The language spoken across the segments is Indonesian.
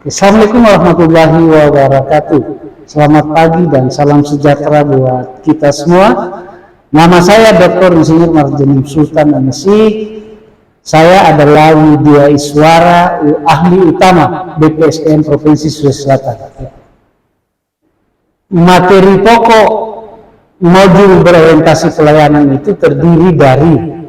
Assalamualaikum warahmatullahi wabarakatuh. Selamat pagi dan salam sejahtera buat kita semua. Nama saya Dr. Insinyur Marjanim Sultan MSc. Saya adalah Widya Iswara, ahli utama BPSDM Provinsi Sulawesi Selatan. Materi pokok modul berorientasi pelayanan itu terdiri dari: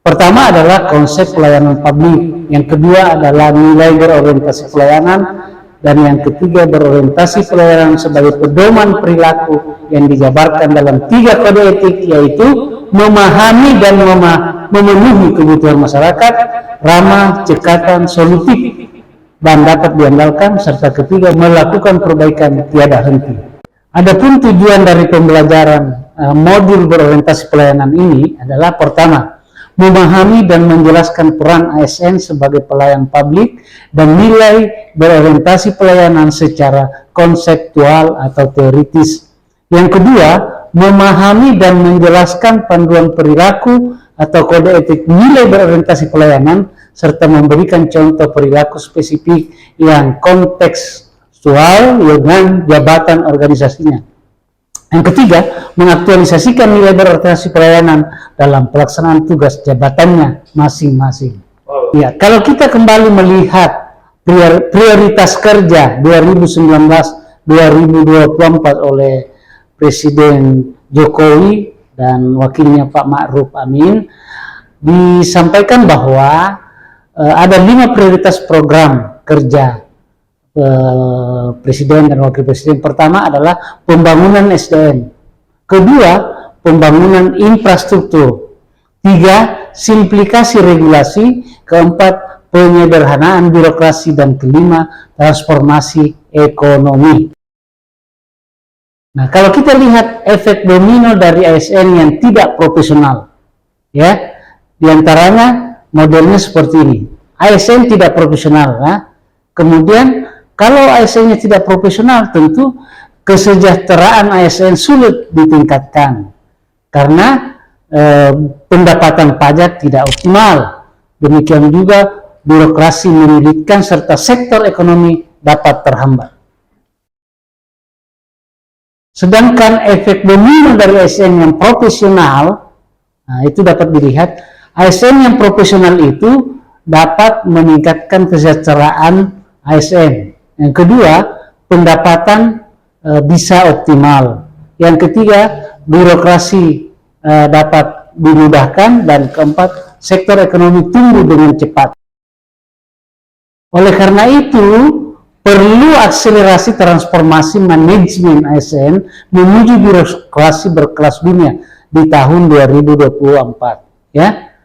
pertama adalah konsep pelayanan publik, yang kedua adalah nilai berorientasi pelayanan, dan yang ketiga berorientasi pelayanan sebagai pedoman perilaku yang dijabarkan dalam 3 kode etik, yaitu memahami dan memenuhi kebutuhan masyarakat, ramah, cekatan, solutif, dan dapat diandalkan, serta ketiga melakukan perbaikan tiada henti. Adapun tujuan dari pembelajaran modul berorientasi pelayanan ini adalah: pertama, memahami dan menjelaskan peran ASN sebagai pelayan publik dan nilai berorientasi pelayanan secara konseptual atau teoritis. Yang kedua, memahami dan menjelaskan panduan perilaku atau kode etik nilai berorientasi pelayanan, serta memberikan contoh perilaku spesifik yang kontekstual dengan jabatan organisasinya. Yang ketiga, mengaktualisasikan nilai berorientasi pelayanan dalam pelaksanaan tugas jabatannya masing-masing. Ya, kalau kita kembali melihat prioritas kerja 2019-2024 oleh Presiden Jokowi dan wakilnya Pak Ma'ruf Amin, disampaikan bahwa ada 5 prioritas program kerja Presiden dan Wakil Presiden. Pertama adalah pembangunan SDM, kedua pembangunan infrastruktur, 3 simplifikasi regulasi, keempat penyederhanaan birokrasi, dan kelima transformasi ekonomi. Nah, kalau kita lihat efek domino dari ASN yang tidak profesional, ya, diantaranya modelnya seperti ini. ASN tidak profesional, ya. Kemudian kalau ASN-nya tidak profesional, tentu kesejahteraan ASN sulit ditingkatkan karena pendapatan pajak tidak optimal. Demikian juga birokrasi menyulitkan serta sektor ekonomi dapat terhambat. Sedangkan efek domino dari ASN yang profesional, nah, itu dapat dilihat. ASN yang profesional itu dapat meningkatkan kesejahteraan ASN. Yang kedua, pendapatan bisa optimal. Yang ketiga, birokrasi dapat dimudahkan, dan keempat, sektor ekonomi tumbuh dengan cepat. Oleh karena itu, perlu akselerasi transformasi manajemen ASN menuju birokrasi berkelas dunia di tahun 2024. Ya,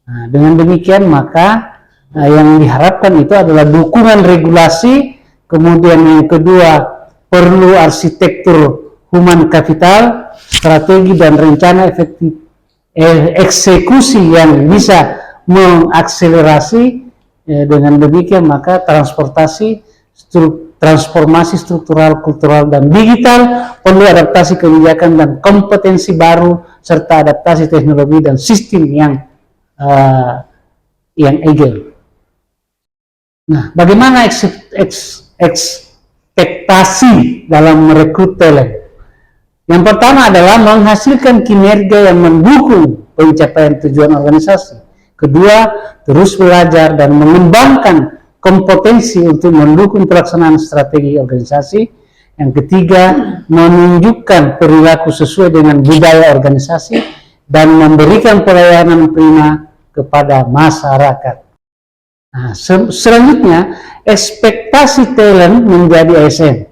nah, dengan demikian maka yang diharapkan itu adalah dukungan regulasi. Kemudian yang kedua, perlu arsitektur human capital, strategi dan rencana efektif eksekusi yang bisa mengakselerasi. Dengan demikian maka transformasi struktural, kultural, dan digital, perlu adaptasi kebijakan dan kompetensi baru, serta adaptasi teknologi dan sistem yang agile. Nah, bagaimana ekspektasi dalam merekrut talent? Yang pertama adalah menghasilkan kinerja yang mendukung pencapaian tujuan organisasi. Kedua, terus belajar dan mengembangkan kompetensi untuk mendukung pelaksanaan strategi organisasi. Yang ketiga, menunjukkan perilaku sesuai dengan budaya organisasi dan memberikan pelayanan prima kepada masyarakat. Nah, selanjutnya, ekspektasi talent menjadi ASN.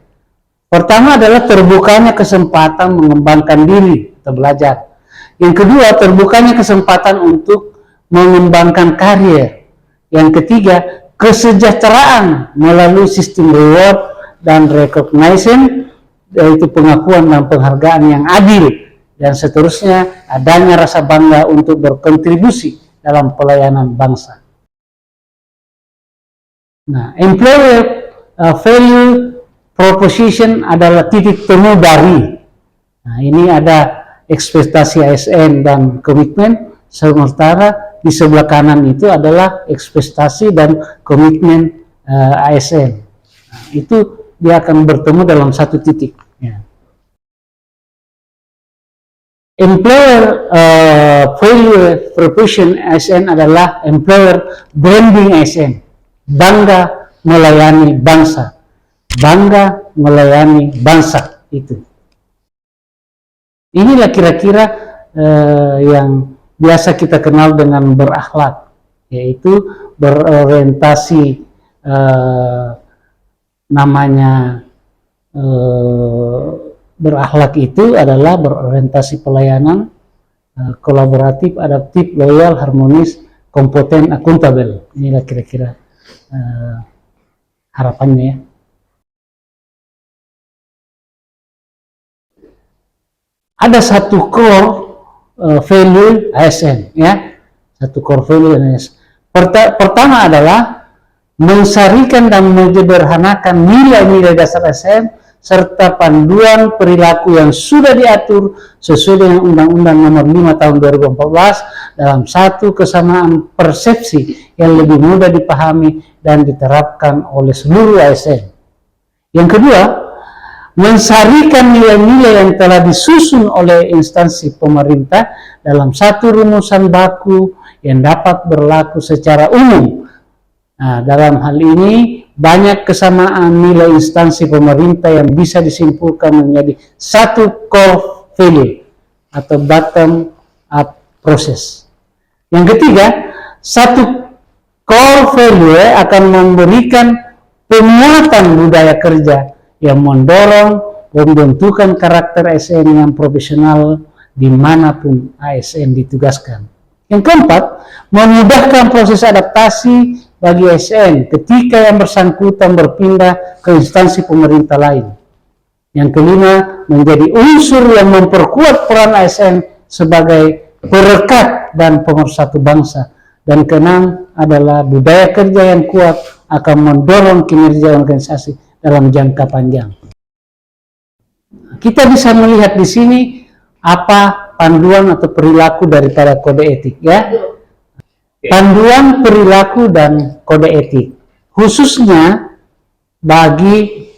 Pertama adalah terbukanya kesempatan mengembangkan diri atau belajar. Yang kedua, terbukanya kesempatan untuk mengembangkan karir. Yang ketiga, kesejahteraan melalui sistem reward dan recognition, yaitu pengakuan dan penghargaan yang adil. Dan seterusnya, adanya rasa bangga untuk berkontribusi dalam pelayanan bangsa. Nah, employer value proposition adalah titik temu dari. Nah, ini ada ekspektasi ASN dan komitmen, sementara di sebelah kanan itu adalah ekspektasi dan komitmen ASN. itu dia akan bertemu dalam satu titik. Ya. Employer value proposition ASN adalah employer branding ASN, bangga melayani bangsa, bangga melayani bangsa itu. Inilah kira-kira yang biasa kita kenal dengan berakhlak, yaitu berorientasi namanya berakhlak itu adalah berorientasi pelayanan, kolaboratif, adaptif, loyal, harmonis, kompeten, akuntabel. Inilah kira-kira harapannya ya. Ada satu core value ASN ya, satu core value ASN. Pertama adalah mensarikan dan menyederhanakan nilai-nilai dasar ASN serta panduan perilaku yang sudah diatur sesuai dengan Undang-Undang Nomor 5 Tahun 2014 dalam satu kesamaan persepsi yang lebih mudah dipahami dan diterapkan oleh seluruh ASN. Yang kedua, mensarikan nilai-nilai yang telah disusun oleh instansi pemerintah dalam satu rumusan baku yang dapat berlaku secara umum. Nah, dalam hal ini banyak kesamaan nilai instansi pemerintah yang bisa disimpulkan menjadi satu core value atau bottom up process. Yang ketiga, satu core value akan memberikan penguatan budaya kerja yang mendorong pembentukan karakter ASN yang profesional dimanapun ASN ditugaskan. Yang keempat, memudahkan proses adaptasi bagi ASN ketika yang bersangkutan berpindah ke instansi pemerintah lain. Yang kelima, menjadi unsur yang memperkuat peran ASN sebagai perekat dan pemersatu bangsa. Dan keenam adalah budaya kerja yang kuat akan mendorong kinerja organisasi dalam jangka panjang. Kita bisa melihat di sini apa panduan atau perilaku daripada kode etik ya. Panduan perilaku dan kode etik khususnya bagi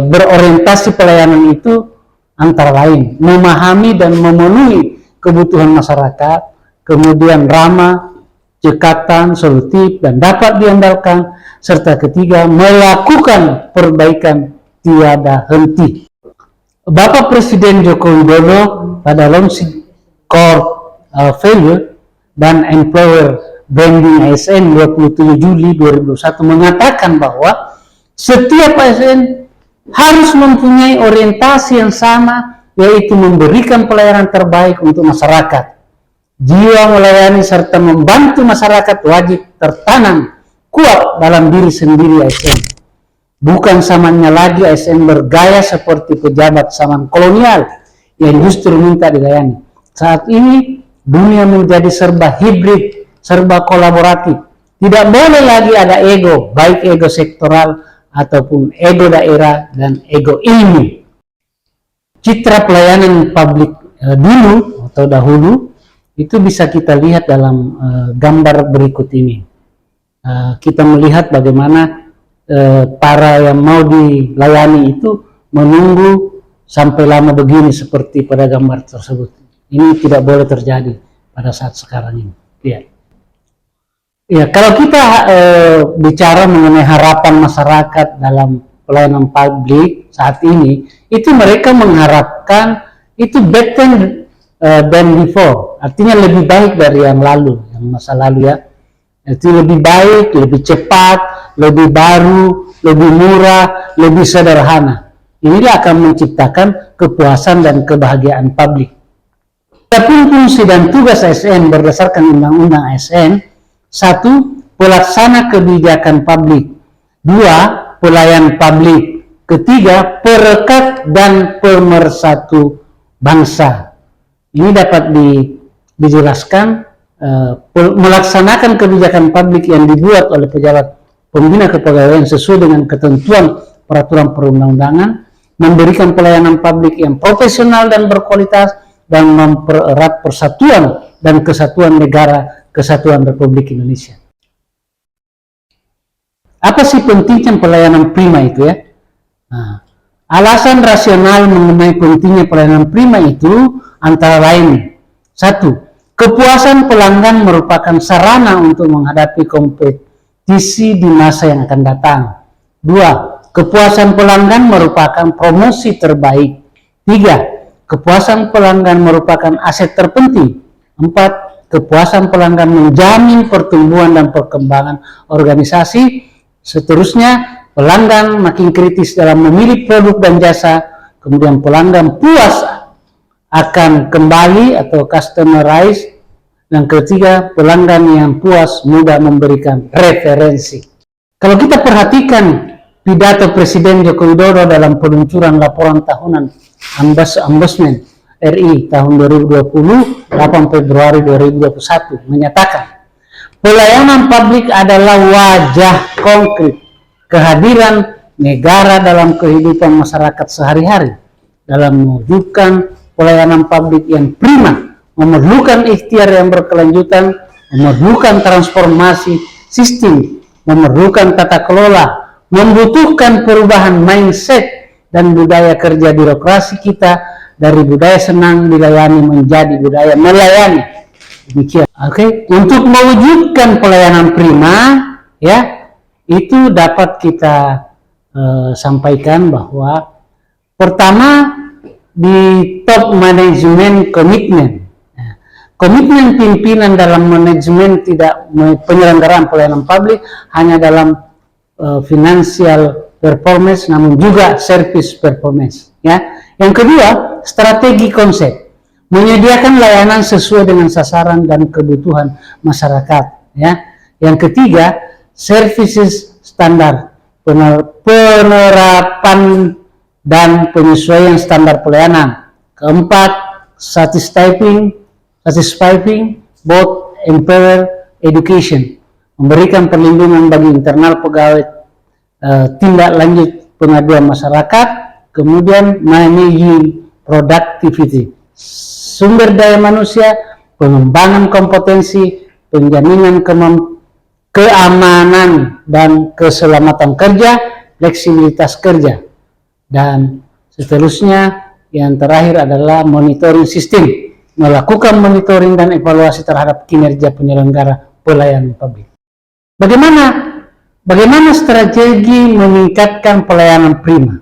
berorientasi pelayanan itu antara lain memahami dan memenuhi kebutuhan masyarakat, kemudian ramah, cekatan, solutif dan dapat diandalkan, serta ketiga melakukan perbaikan tiada henti. Bapak Presiden Joko Widodo pada launching core value dan employer branding ASN 27 Juli 2021 mengatakan bahwa setiap ASN harus mempunyai orientasi yang sama, yaitu memberikan pelayanan terbaik untuk masyarakat. Jiwa melayani serta membantu masyarakat wajib tertanam kuat dalam diri sendiri ASN. Bukan samanya lagi ASN bergaya seperti pejabat zaman kolonial yang justru minta dilayani. Saat ini dunia menjadi serba hibrid, serba kolaboratif. Tidak boleh lagi ada ego, baik ego sektoral ataupun ego daerah dan ego ilmu. Citra pelayanan publik dulu atau dahulu itu bisa kita lihat dalam gambar berikut ini. Kita melihat bagaimana para yang mau dilayani itu menunggu sampai lama begini seperti pada gambar tersebut. Ini tidak boleh terjadi pada saat sekarang ini. Ya, kalau kita bicara mengenai harapan masyarakat dalam pelayanan publik saat ini, itu mereka mengharapkan itu better than before, artinya lebih baik dari yang lalu, yang masa lalu ya. Itu lebih baik, lebih cepat, lebih baru, lebih murah, lebih sederhana. Inilah akan menciptakan kepuasan dan kebahagiaan publik. Adapun fungsi dan tugas ASN berdasarkan Undang-Undang ASN, 1. Pelaksana kebijakan publik, 2. Pelayan publik, 3. Perekat dan pemersatu bangsa. Ini dapat dijelaskan melaksanakan kebijakan publik yang dibuat oleh pejabat pembina kepegawaian sesuai dengan ketentuan peraturan perundang-undangan, memberikan pelayanan publik yang profesional dan berkualitas, dan mempererat persatuan dan kesatuan negara kesatuan Republik Indonesia. Apa sih pentingnya pelayanan prima itu ya? Nah, alasan rasional mengenai pentingnya pelayanan prima itu antara lain: satu, kepuasan pelanggan merupakan sarana untuk menghadapi kompetisi di masa yang akan datang. Dua, kepuasan pelanggan merupakan promosi terbaik. Tiga, kepuasan pelanggan merupakan aset terpenting. Empat, kepuasan pelanggan menjamin pertumbuhan dan perkembangan organisasi. Seterusnya, pelanggan makin kritis dalam memilih produk dan jasa. Kemudian pelanggan puas akan kembali atau customerize. Dan ketiga, pelanggan yang puas mudah memberikan referensi. Kalau kita perhatikan pidato Presiden Joko Widodo dalam peluncuran laporan tahunan Ombudsman RI tahun 2020, 8 Februari 2021 menyatakan, pelayanan publik adalah wajah konkret kehadiran negara dalam kehidupan masyarakat sehari-hari. Dalam mewujudkan pelayanan publik yang prima, memerlukan ikhtiar yang berkelanjutan, memerlukan transformasi sistem, memerlukan tata kelola, membutuhkan perubahan mindset dan budaya kerja birokrasi kita dari budaya senang dilayani menjadi budaya melayani. Demikian. Oke, untuk mewujudkan pelayanan prima, ya, itu dapat kita sampaikan bahwa pertama di top manajemen komitmen. Komitmen pimpinan dalam manajemen tidak penyelenggaraan pelayanan publik hanya dalam financial performance, namun juga service performance. Ya, yang kedua, strategi konsep, menyediakan layanan sesuai dengan sasaran dan kebutuhan masyarakat. Ya, yang ketiga, services standar, penerapan dan penyesuaian standar pelayanan. Keempat, satisfying both empower education, memberikan perlindungan bagi internal pegawai, tindak lanjut pengaduan masyarakat, kemudian managing productivity, sumber daya manusia, pengembangan kompetensi, penjaminan keamanan dan keselamatan kerja, fleksibilitas kerja, dan seterusnya. Yang terakhir adalah monitoring sistem, melakukan monitoring dan evaluasi terhadap kinerja penyelenggara pelayanan publik. Bagaimana strategi meningkatkan pelayanan prima?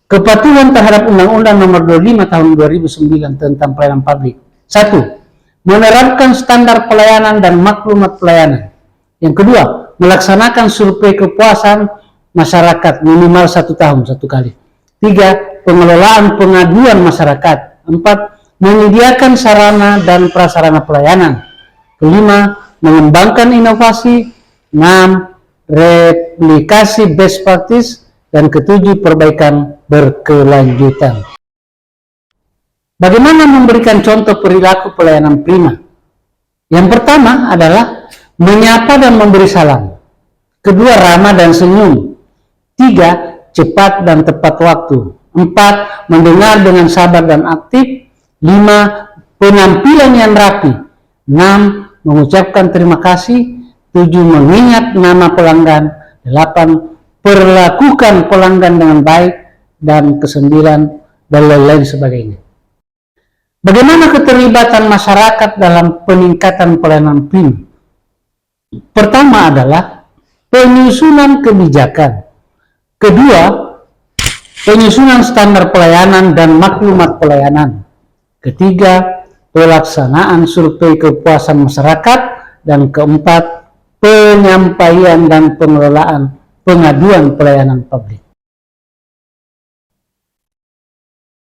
Kepatuhan terhadap Undang-Undang Nomor 25 Tahun 2009 tentang pelayanan publik. 1. Menerapkan standar pelayanan dan maklumat pelayanan. Yang kedua, melaksanakan survei kepuasan masyarakat minimal 1 tahun 1 kali. 3. Pengelolaan pengaduan masyarakat. 4. Menyediakan sarana dan prasarana pelayanan. 5. Mengembangkan inovasi. 6. Replikasi best practice. Dan 7. Perbaikan berkelanjutan. Bagaimana memberikan contoh perilaku pelayanan prima? Yang pertama adalah menyapa dan memberi salam. Kedua, ramah dan senyum. 3. Cepat dan tepat waktu. 4. Mendengar dengan sabar dan aktif. 5. Penampilan yang rapi. 6. Mengucapkan terima kasih. 7. Mengingat nama pelanggan. 8. Perlakukan pelanggan dengan baik. Dan 9. Dan lain-lain sebagainya. Bagaimana keterlibatan masyarakat dalam peningkatan pelayanan prima? Pertama adalah penyusunan kebijakan. Kedua, penyusunan standar pelayanan dan maklumat pelayanan. Ketiga, pelaksanaan survei kepuasan masyarakat. Dan keempat, penyampaian dan pengelolaan pengaduan pelayanan publik.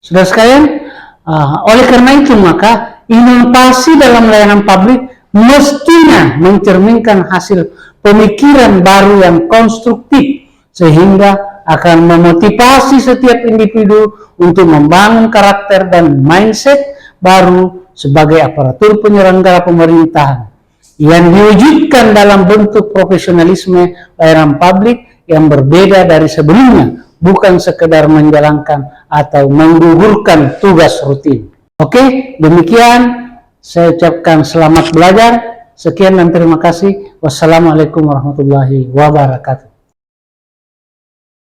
Saudara sekalian, oleh karena itu maka inovasi dalam layanan publik mestinya mencerminkan hasil pemikiran baru yang konstruktif, sehingga akan memotivasi setiap individu untuk membangun karakter dan mindset baru sebagai aparatur penyelenggara pemerintahan yang diwujudkan dalam bentuk profesionalisme layanan publik yang berbeda dari sebelumnya, bukan sekedar menjalankan atau menggugurkan tugas rutin. Oke, demikian saya ucapkan selamat belajar. Sekian dan terima kasih. Wassalamualaikum warahmatullahi wabarakatuh.